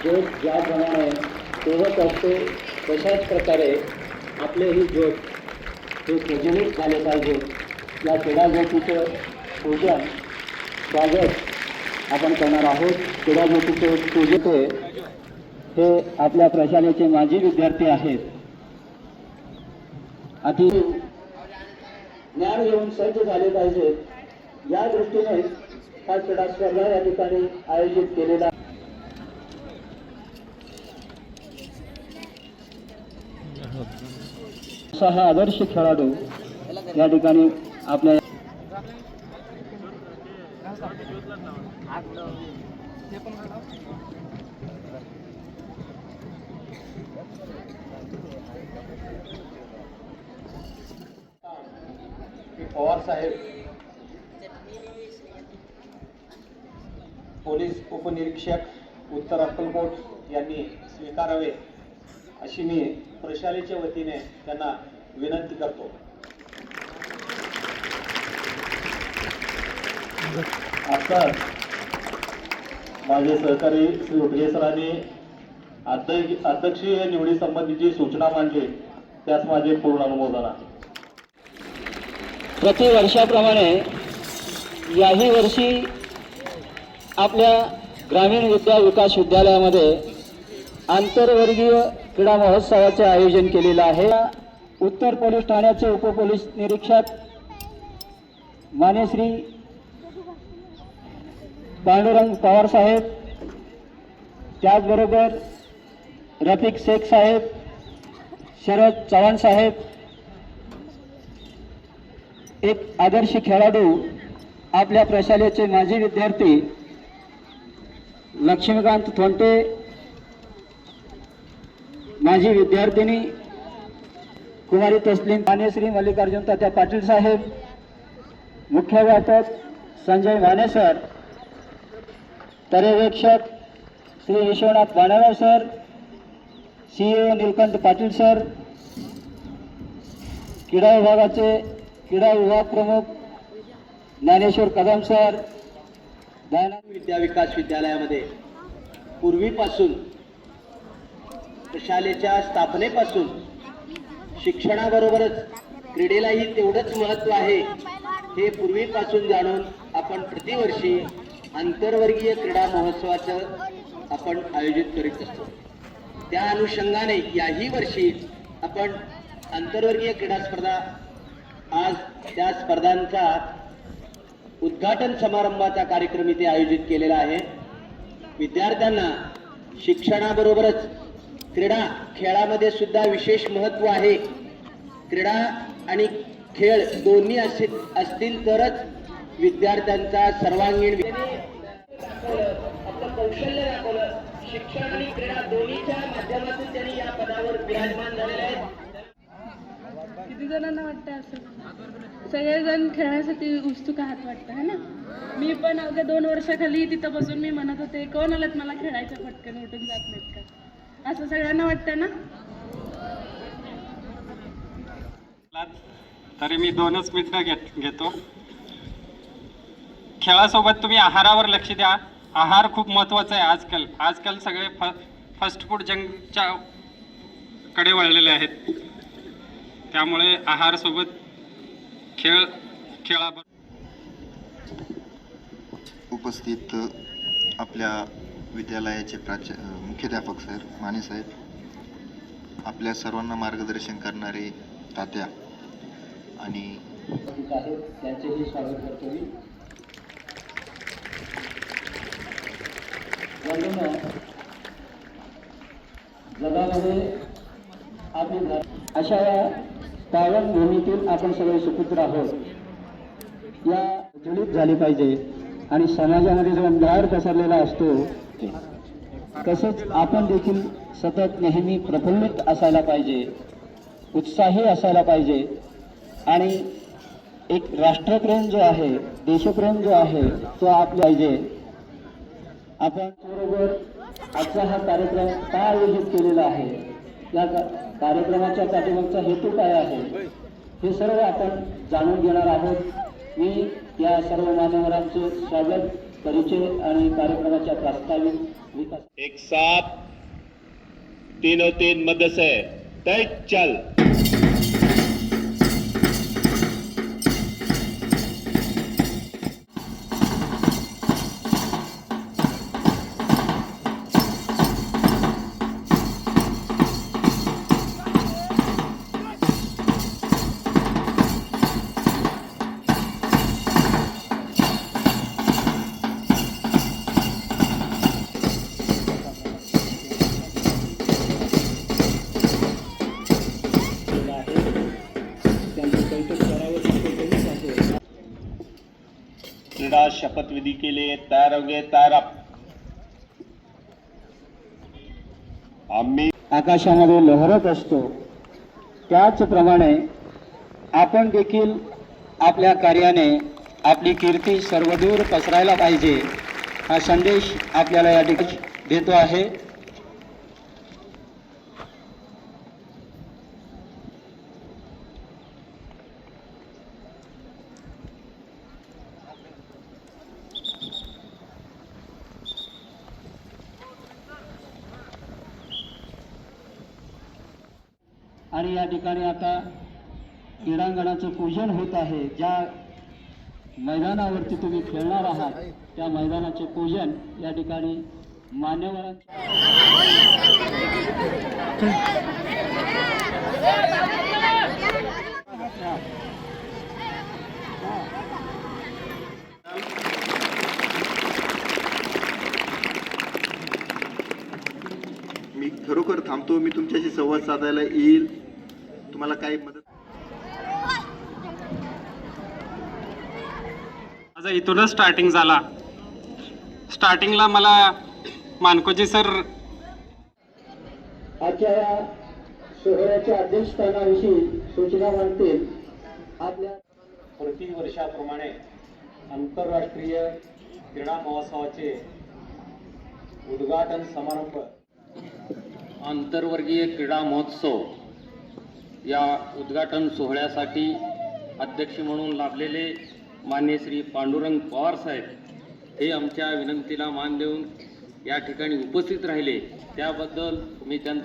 जोश ज्याप्रमाणे तेवत असते तशाच प्रकारे आपलेही जोश हे प्रज्वलित झाले पाहिजे। या क्रीडा ज्योतीचं पूजन स्वागत आपण करणार आहोत। क्रीडा ज्योतीचे पूजते हे आपल्या प्रशालेचे माजी विद्यार्थी आहेत। अति ज्ञान घेऊन सज्ज झाले पाहिजेत या दृष्टीने हा क्रीडा स्पर्धा या ठिकाणी आयोजित केलेला असा हा आदर्श खेळाडू या ठिकाणी आपल्या पवार साहेब पोलीस उपनिरीक्षक उत्तर अक्कलकोट यांनी स्वीकारावे अशी मी प्रशालेच्या वतीने त्यांना विनंती करतो। आता माझे सहकारी श्री उटगे सरांनी अध्यक्षीय निवडी संबंधीची सूचना मांडली त्यास माझे पूर्ण अनुमोदन आहे। प्रतिवर्षाप्रमाणे याही वर्षी आपल्या ग्रामीण विद्या विकास विद्यालयामध्ये आंतरवर्गीय क्रीडा महोत्सवाचे आयोजन केलेलं आहे। उत्तर पोलीस ठाण्याचे उपपोलीस निरीक्षक मान्यश्री पांडुरंग पवार साहेब, त्याचबरोबर रफिक शेख साहेब, शरद चव्हाण साहेब, एक आदर्श खेळाडू आपल्या प्रशालेचे माजी विद्यार्थी लक्ष्मीकांत थोंटे, माजी विद्यार्थिनी कुमारी तस्लीम, मान्यश्री मल्लिकार्जुन तात्या पाटील साहेब, मुख्याध्यापक संजय माने सर, पर्यवेक्षक Shri Vishwanath Banarao sir, CA Neelkanth Patil sir, क्रीडा विभागाचे क्रीडा विभाग प्रमुख ज्ञानेश्वर कदम सर, दयानंद विद्या विकास विद्यालयामध्ये पूर्वीपासून शाळेच्या स्थापनेपासून शिक्षणाबरोबरच क्रीडेलाही तेवढंच महत्त्व आहे हे पूर्वीपासून जाणून आपण प्रतिवर्षी आंतरवर्गीय क्रीडा महोत्सवाचं आपण आयोजित करीत असतो। त्या अनुषंगाने याही वर्षी आपण आंतरवर्गीय क्रीडा स्पर्धा आज त्या स्पर्धांचा उद्घाटन समारंभाचा कार्यक्रम इथे आयोजित केलेला आहे। विद्यार्थ्यांना शिक्षणाबरोबरच क्रीडा खेळामध्ये सुद्धा विशेष महत्त्व आहे। क्रीडा आणि खेळ दोन्ही असतील तरच विद्यार्थ्यांचा सर्वांगीण आपलं कौशल्य दाखवलं। शिक्षण आणि क्रीडा दोन्हीच्या माध्यमातून त्यांनी या पदावर विराजमान झालेले आहेत। किती जणांना वाटतं असं? सगळेजण खेळण्यासाठी उत्सुक आहात वाटतं है ना। मी पण अवघ्या 2 वर्षाखाली तिथं बसून मी म्हणत होते कोण आलात मला खेळायचं, पटकन उठून जात नाहीत का, असं सगळ्यांना वाटतं ना। तरी मी 2च मिनिटं घेतो। खेळासोबत तुम्ही आहारावर लक्ष द्या। आहार खूप महत्त्वाचा आहे। आजकाल सगळे फास्ट फूड जंकच्या कडे वळलेले आहेत, त्यामुळे आहार सोबत खेळाबरोबर उपस्थित आपल्या विद्यालयाचे मुख्याध्यापक सर माने साहेब, आपल्या सर्वांना मार्गदर्शन करणारे तात्या आणि त्यांचेही स्वागत करतो मी। जगामध्ये आपली अशा पावन भूमीतील आपण सगळे सुपुत्र आहोत। या ज्वलित झाली पाहिजे आणि समाजामध्ये जो अंधार पसरलेला असतो तसेच आपण देखील सतत नेहमी प्रफुल्लित असायला पाहिजे, उत्साही असायला पाहिजे आणि एक राष्ट्रप्रेम जो आहे, देशप्रेम जो आहे तो आपल्या पाहिजे। आपण बरोबर आजचा हा कार्यक्रम का आयोजित केलेला आहे, या कार्यक्रमाच्या पाठीमागचा हेतू काय आहे हे सर्व आपण जाणून घेणार आहोत। मी या सर्व मान्यवरांचे स्वागत परिचय आणि कार्यक्रमाच्या प्रास्ताविक विकास एक साथ तीनों तीन मध्य से तय चल। क्रीडा शपथविधि के लिए तैयार होंगे, तैयार आप। आम्ही आकाशामध्ये लहरत असतो त्याचप्रमाणे आपण देखील आपल्या कार्याने आपली कीर्ती सर्वदूर पसरायला पाहिजे हा संदेश आपल्याला या ठिकाणी देतो आहे। आणि या ठिकाणी आता क्रीडांगणाचं पूजन होत आहे। ज्या मैदानावरती तुम्ही खेळणार आहात त्या मैदानाचे पूजन या ठिकाणी मान्यवरांचे मी खरोखर थांबतो, मी तुमच्याशी संवाद साधायला येईल, तुम्हाला काही मदत माझा इथूनच स्टार्टिंग झाला। स्टार्टिंगला मला मानकोजी सर आजच्या या सोहळ्याच्या अध्यक्षस्थानाविषयी सूचना मांडतील। आपल्या प्रति वर्षाप्रमाणे आंतरराष्ट्रीय क्रीडा महोत्सवाचे उद्घाटन समारंभ आंतरवर्गीय क्रीडा महोत्सव या उद्घाटन सोहळ्यासाठी अध्यक्ष म्हणून लाभलेले मान्य श्री पांडुरंग पवार साहेब हे आमच्या विनंतीला मान देऊन या ठिकाणी उपस्थित राहिले, त्याबद्दल मी त्यांचं